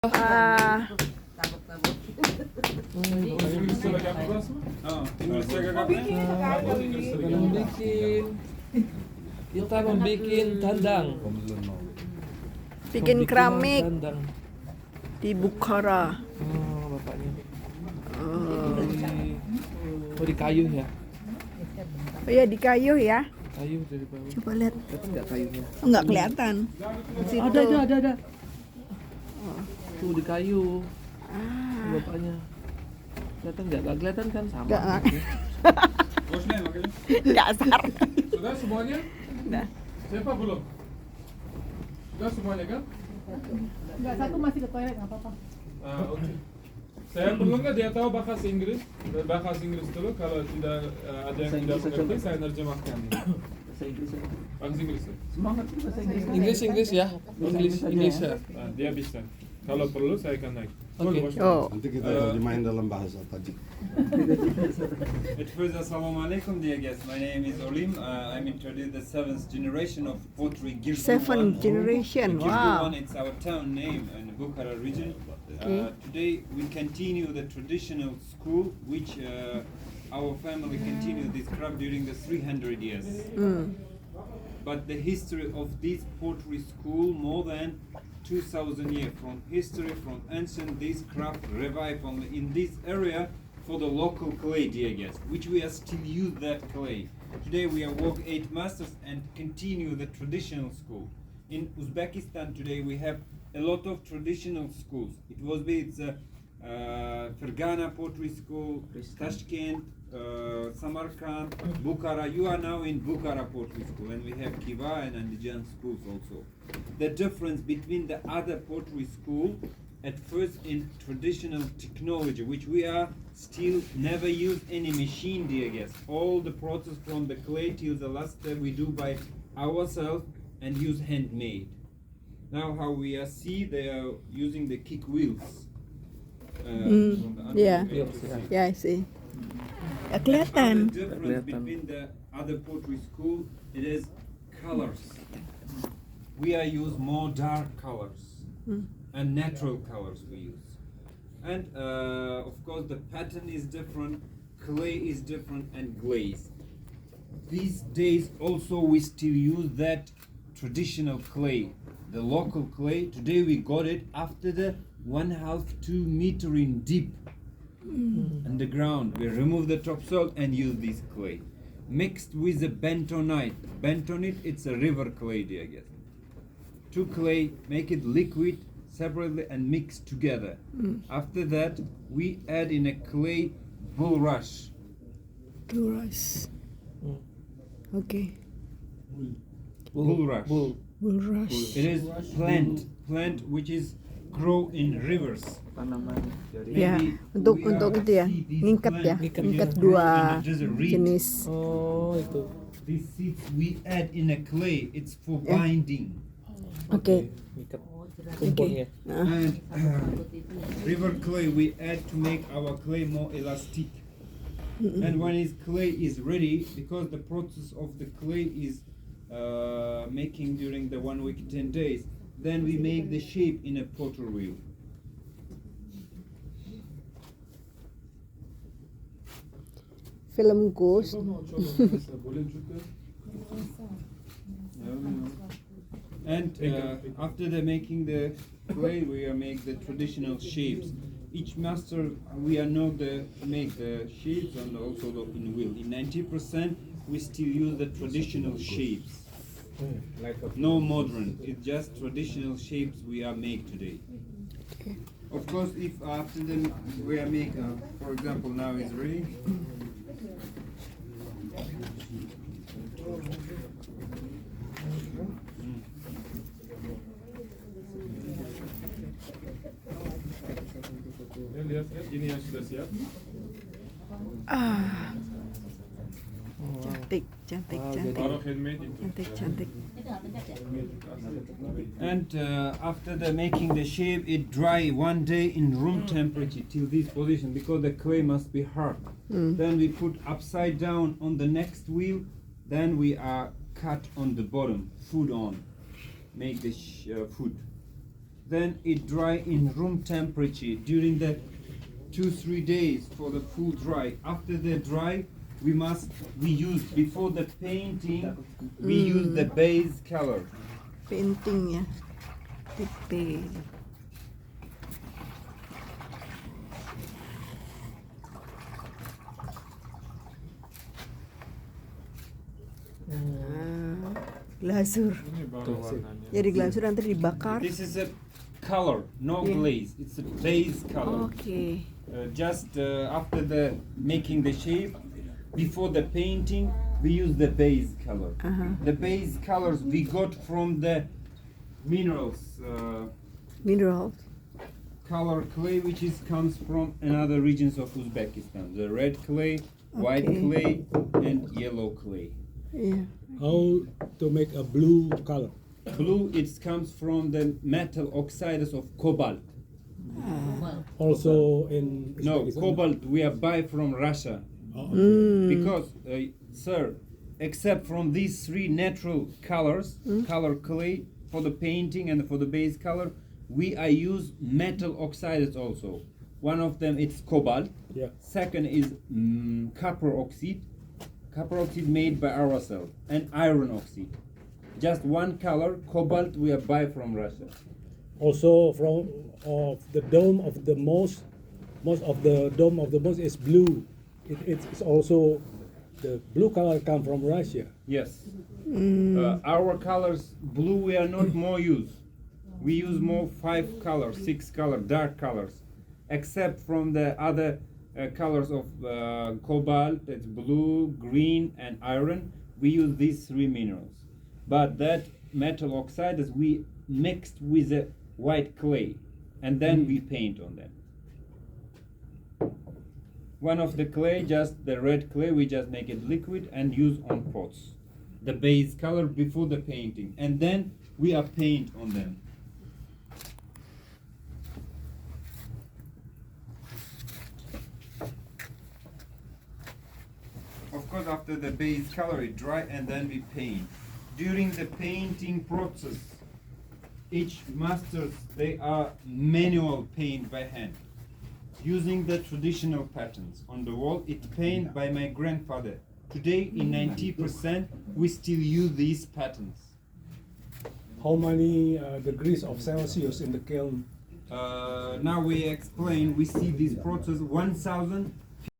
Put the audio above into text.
Ah, İngilizce yapacağız mı? İngilizce yapacağız. Bikin kita membikin dandang. bikin keramik Dandang. di Bukhara. Oh, bapaknya. Oh, Di kayu ya. oh ya di kayu ya. Kayu dari bawah. Coba lihat. Kelihatan nggak kayunya? Oh, nggak kelihatan. Di situ. Ada. Tuh di kayu. Ah, Bapaknya. Kelihatan nggak? Nggak kelihatan kan sama. nggak Bosnya makanya. dasar. Sudah semuanya? Nah, Siapa belum? Sudah semuanya kan? Enggak, satu masih ke toilet, nggak apa-apa. Oke. Saya perlu nggak dia tahu bahasa Inggris? Bahasa Inggris dulu. Kalau tidak ada yang tidak mengerti, saya nerjemahkan. Bahasa Inggris. Bahasa Inggris. Semangat bahasa Inggris. Inggris ya. Inggris ya. Dia bisa. Kalau perlu saya akan naik. Oke. oh, Nanti kita terjemahin dalam bahasa Tajik. At first, assalamu alaikum, dear guests. My name is Olim. I'm introducing the seventh generation of pottery Girku seven one. generation. Girku Wow. one, it's our town name in the Bukhara region. Okay. Today, we continue the traditional school, which our family continued this craft during the 300 years. But the history of this pottery school more than 2000 years from history, from ancient, this craft revived only in this area for the local clay, dear guests, which we are still use that clay. Today we are work 8 masters and continue the traditional school. In Uzbekistan today we have a lot of traditional schools. It's Fergana Pottery School, Tashkent, Samarkand, Bukhara. You are now in Bukhara Pottery School, and we have Kiva and Andijan schools also. The difference between the other pottery school, at first in traditional technology, which we are still never use any machine, dear guests. All the process from the clay till the last step we do by ourselves and use handmade. Now how we are see they are using the kick wheels. From the other Yeah. way to see. Ya, I see. Nggak The kelihatan. difference between the other pottery school, it is colors. We are use more dark colors and natural colors we use. And of course the pattern is different, clay is different, and glaze. These days also we still use that traditional clay, the local clay. Today we got it after the 1.5-2 meter in deep underground. We remove the topsoil and use this clay mixed with the bentonite. Bentonite, it's a river clay, dear guests. Two clay, make it liquid separately and mix together. After that we add in a clay bulrush. Bulrush. Okay. Bulrush. Bulrush. It is plant which is grow in rivers. Tanaman dari. Ya, untuk itu ya, ngingkat ya, ngingkat dua jenis. Oh, itu. These seeds we add in a clay. It's for Yeah. binding. Oke. Ikat kumpulnya. And river clay we add to make our clay more elastic. And when his clay is ready, because the process of the clay is making during the 1 week 10 days, then we make the shape in a potter wheel. Film Ghost. And after the making the clay, we make the traditional shapes. Each master we are know the make the shapes and also the in wheel. In 90% we still use the traditional shapes. No modern. It's just traditional shapes we are make today. Of course, if after the we are make, for example, now is ready. Lihat, ini yang sudah siap. Ah, cantik, cantik, cantik, Baru handmade itu. cantik, cantik. And after the making the shape, it dry 1 day in room temperature till this position because the clay must be hard. Then we put upside down on the next wheel. Then we are cut on the bottom, food on, make the food. then it dry in room temperature during the 2-3 days for the full dry. After the dry, we use before the painting, we use the base color. Paintingnya. Detail. Glazur. Ini baru warnanya. Jadi glazur nanti dibakar. This is a color, no Yeah. glaze. It's a base color. Oke. Just after the making the shape, before the painting, we use the base color. The base colors we got from the minerals, Mineral. color clay, which comes from another regions of Uzbekistan. The red clay, white Okay. clay, and yellow clay. Iya. How to make a blue color? Blue, it comes from the metal oxides of cobalt. Also in No, Uzbekistan? cobalt we are buy from Russia. Oh, okay. Because, sir, except from these three natural colors, color clay for the painting and for the base color, we use metal oxides also. One of them it's cobalt. Yeah. Second is copper oxide made by ourselves, and iron oxide. Just one color, cobalt we buy from Russia. Also from of the dome of the most of the dome of the most is blue. It's also the blue color come from Russia. Yes. Our colors, blue, we are not more use. We use more 5 colors, 6 colors, dark colors. Except from the other colors of cobalt, it's blue, green, and iron. We use these 3 minerals. But that metal oxides we mixed with the white clay, and then we paint on them. One of the clay, just the red clay, we just make it liquid and use on pots. The base color before the painting, and then we are paint on them. Of course, after the base color it dry, and then we paint. During the painting process, each masters, they are manual paint by hand. Using the traditional patterns on the wall, it's painted by my grandfather. Today, in 90%, we still use these patterns. How many degrees of Celsius in the kiln? Now we explain, we see this process 1000